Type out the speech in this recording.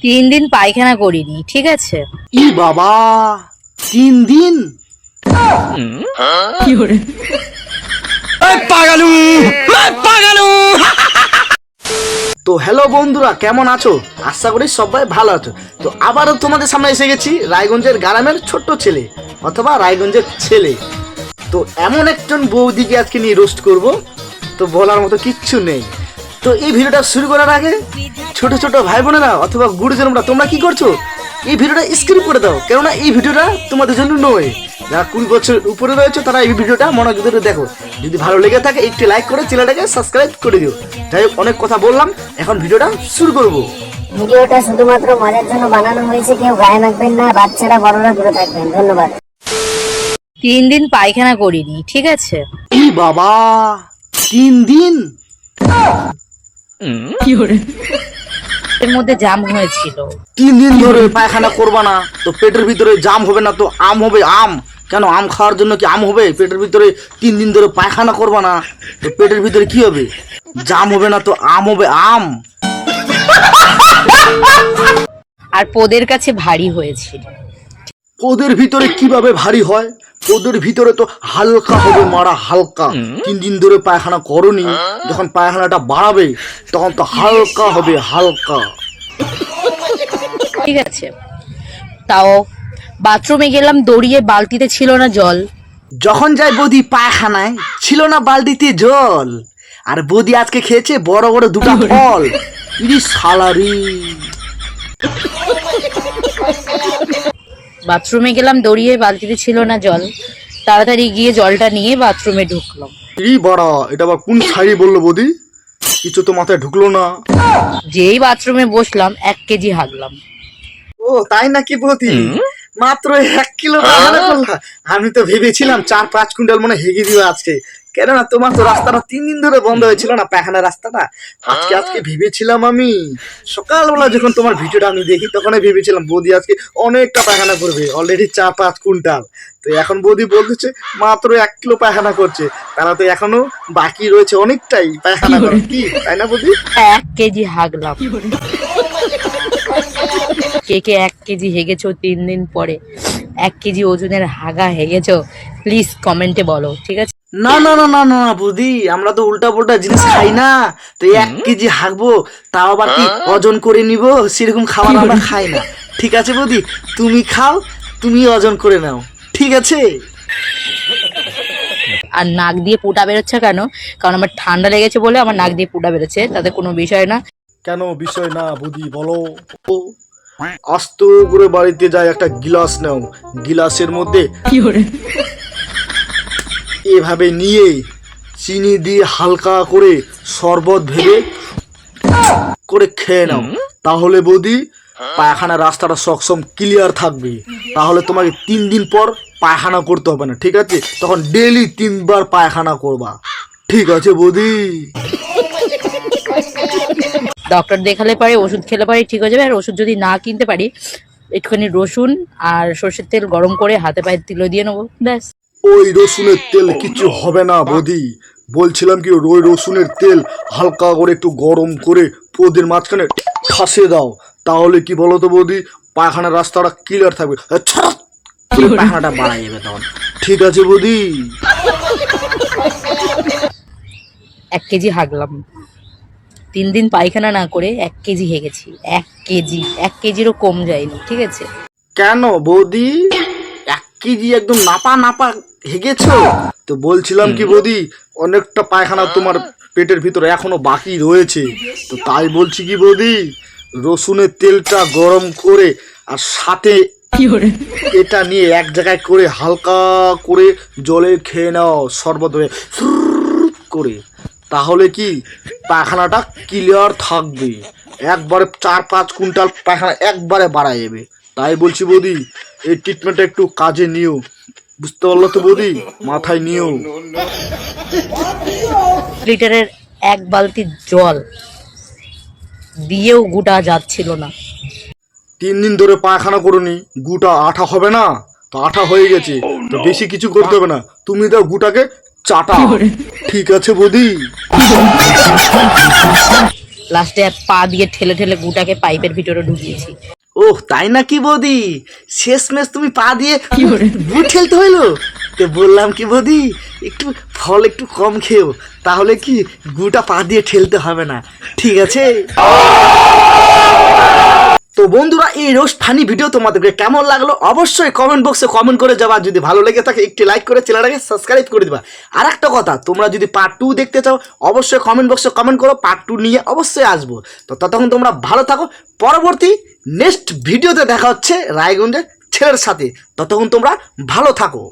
3 দিন পায়খানা করিনি, ঠিক আছে? ই বাবা, 3 দিন? তো হ্যালো বন্ধুরা, কেমন আছো? আশা করি সবাই ভালো আছো। তো আবারও তোমাদের সামনে এসে গেছি, রায়গঞ্জের গ্রামের ছোট্ট ছেলে অথবা রায়গঞ্জের ছেলে। তো এমন একজন বৌদিকে আজকে নিয়ে রোস্ট করব, তো বলার মতো কিচ্ছু নেই। তো এই ভিডিওটা শুরু করার আগে ছোট ছোট ভাই বোনেরা অথবা গুরুজনরা, তোমরা কি করছো? এই ভিডিওটা স্কিপ করে দাও, কেননা এই ভিডিওটা তোমাদের জন্য নয়। যারা 20 বছর উপরে রয়েছে তারা এই ভিডিওটা মনোযোগ দিয়ে দেখো। যদি ভালো লেগে থাকে একটি লাইক করে চ্যানেলটাকে সাবস্ক্রাইব করে দিও। যাই হোক, অনেক কথা বললাম, এখন ভিডিওটা শুরু করবো। ভিডিওটা শুধুমাত্র মজার জন্য বানানো হয়েছে, কেউ গায়ে মাখবেন না, বাচ্চারা বড়রা দূরে থাকবেন। ধন্যবাদ। 3 দিন পায়খানা করিনি, ঠিক আছে? ই বাবা, 3 দিন? এর মধ্যে জাম হয়েছিল। 3 দিন ধরে পায়খানা করবা না তো পেটের ভিতরে জাম হবে না তো আম হবে? আম কেন? আম খাওয়ার জন্য কি আম হবে পেটের ভিতরে? 3 দিন ধরে পায়খানা করবা না তো পেটের ভিতরে কি হবে? জাম হবে না তো আম হবে? আম? আর পোদের কাছে ভারী হয়েছিল। ওদের ভিতরে কিভাবে ভারী হয়? ওদের ভিতরে তো হালকা হবে মারা, হালকা। 3 দিন ধরে পায়খানা করনি, যখন পায়খানাটা বাড়াবে তখন তো হালকা হবে, হালকা। ঠিক আছে, তাও বাথরুমে গেলাম, দৌড়িয়ে বালতিতে ছিল না জল। যখন যাই বৌদি পায়খানায়, ছিল না বালতিতে জল। আর বৌদি আজকে খেয়েছে বড় বড় দুটো ফল। ইরি সালারি। বাথরুমে গেলাম, দৌড়িয়ে বালতিতে ছিল না জল, তাড়াতাড়ি গিয়ে জলটা নিয়ে বাথরুমে ঢুকলাম। ই বড়া, এটা আবার কোন শাড়ি বললো বৌদি? কিছু তো মাথায় ঢুকলো না। যেই বাথরুমে বসলাম 1 কেজি হাগলাম। ও তাই নাকি বৌদি? মাত্র 1 কিলো পায়খানা করলা? আমি তো ভেবেছিলাম 4-5 কুইন্টাল মনে হেগে দিও আজকে। কেননা তোমার তো রাস্তাটা 3 দিন ধরে বন্ধ হয়েছিল না, পায়খানার রাস্তাটা। আজকে ভেবেছিলাম আমি, সকালবেলা যখন তোমার ভিডিওটা আমি দেখি তখনই ভেবেছিলাম বৌদি আজকে অনেকটা পায়খানা করবে, অলরেডি 4-5 কুইন্টাল। তো এখন বৌদি বলতেছে মাত্র 1 কিলো পায়খানা করছে, তারা তো এখনো বাকি রয়েছে অনেকটাই পায়খানা করার, কি তাই না বৌদি? 1 কেজি হাগলাম। কে কে 1 কেজি হেগেছো 3 দিন পরে? 1 কেজি ওজনের হাগা হেগেছো? প্লিজ কমেন্টে বলো, ঠিক আছে? না না না না না বৌদি, আমরা তো উল্টা পুল্টা জিনিস খাই না। তো 1 কেজি হাঁকবো, তাও আবার কি ওজন করে নিব? সেরকম খাবার আমরা খাই না। ঠিক আছে বৌদি, তুমি খাও, তুমি ওজন করে নাও, ঠিক আছে? আর নাক দিয়ে পুটা বেরোচ্ছে কেন? কারণ আমার ঠান্ডা লেগেছে বলে আমার নাক দিয়ে পুটা বেরোচ্ছে, তাতে কোনো বিষয় না। কেন বিষয় না বৌদি, বলো। আস্ত করে বাড়িতে যায় একটা গিলাস নাও, গিলাসের মধ্যে এভাবে নিয়ে চিনি দিয়ে হালকা করে শরবত ভেবে করে খেয়ে নাও, তাহলে বৌদি পায়খানার রাস্তাটা সবসময় ক্লিয়ার থাকবে। তাহলে তোমাকে 3 দিন পর পায়খানা করতে হবে না, ঠিক আছে? তখন ডেইলি 3 বার পায়খানা করবা, ঠিক আছে বৌদি? ডক্টর দেখালে পারে, ওষুধ খেলে পারে ঠিক হয়ে যাবে। আর ওষুধ যদি না কিনতে পারি, একটুখানি রসুন আর সর্ষের তেল গরম করে হাতে পায়ে তিলো দিয়ে নেবো, ব্যাস। ওই রসুনের তেল কিছু হবে না বৌদি। বলছিলাম কি, ওই রসুনের তেল হালকা করে একটু গরম করে পোদের মাঝখানে ঠাসে দাও, তাহলে কি বলো তো বৌদি, পায়খানার রাস্তাটা ক্লিয়ার থাকবে, পায়খানাটা বাড়া যাবে তখন, ঠিক আছে বৌদি? 1 কেজি হাগলাম, 3 দিন পায়খানা না করে 1 কেজি হেগেছি। 1 কেজি, 1 কেজিরও কম যায়নি, ঠিক আছে? কেন বৌদি 1 কেজি একদম নাপা নাপা হেগেছো? তো বলছিলাম কি বৌদি, অনেকটা পায়খানা তোমার পেটের ভিতরে এখনো বাকি রয়েছে। তো তাই বলছি কি বৌদি, রসুনের তেলটা গরম করে আর সাথে এটা নিয়ে এক জায়গায় করে হালকা করে জলে খেয়ে নাও, শরবত হয়ে করে, তাহলে কি পায়খানাটা ক্লিয়ার থাকবে। একবারে 4-5 কুইন্টাল পায়খানা একবারে বাড়া যাবে। তাই বলছি বৌদি, এই ট্রিটমেন্টটা একটু কাজে নিও, বুঝতে পারলো তো বৌদি? মাথায় নিও। লিটারের 1 বালতি জল দিয়েও গুটা যাচ্ছিল না। 3 দিন ধরে পায়খানা করুনি, গুটা আঠা হবে না? তো আঠা হয়ে গেছে, তো বেশি কিছু করতে হবে না, তুমি দাও গুটাকে চাটা, ঠিক আছে বৌদি? লাস্টে পা দিয়ে ঠেলে ঠেলে গুটাকে পাইপের ভিতরে ঢুকিয়েছি। ওহ তাই নাকি বৌদি, শেষমেশ তুমি পা দিয়ে গু ঠেলতে হইলো? তো বললাম কি বৌদি, একটু ফল একটু কম খেও, তাহলে কি গুটা পা দিয়ে ঠেলতে হবে না, ঠিক আছে? তো বন্ধুরা, এই রোস্ট ফানি ভিডিও তোমাদেরকে কেমন লাগলো অবশ্যই কমেন্ট বক্সে কমেন্ট করে যাবা। যদি ভালো লেগে থাকে একটি লাইক করে চ্যানেলটাকে সাবস্ক্রাইব করে দিবা। আর একটা কথা, তোমরা যদি পার্ট 2 দেখতে চাও অবশ্যই কমেন্ট বক্সে কমেন্ট করো, পার্ট 2 নিয়ে অবশ্যই আসবো। তো ততক্ষণ তোমরা ভালো থাকো, পরবর্তী নেক্সট ভিডিওতে দেখা হচ্ছে রায়গঞ্জের ছেলের সাথে। ততক্ষণ তোমরা ভালো থাকো।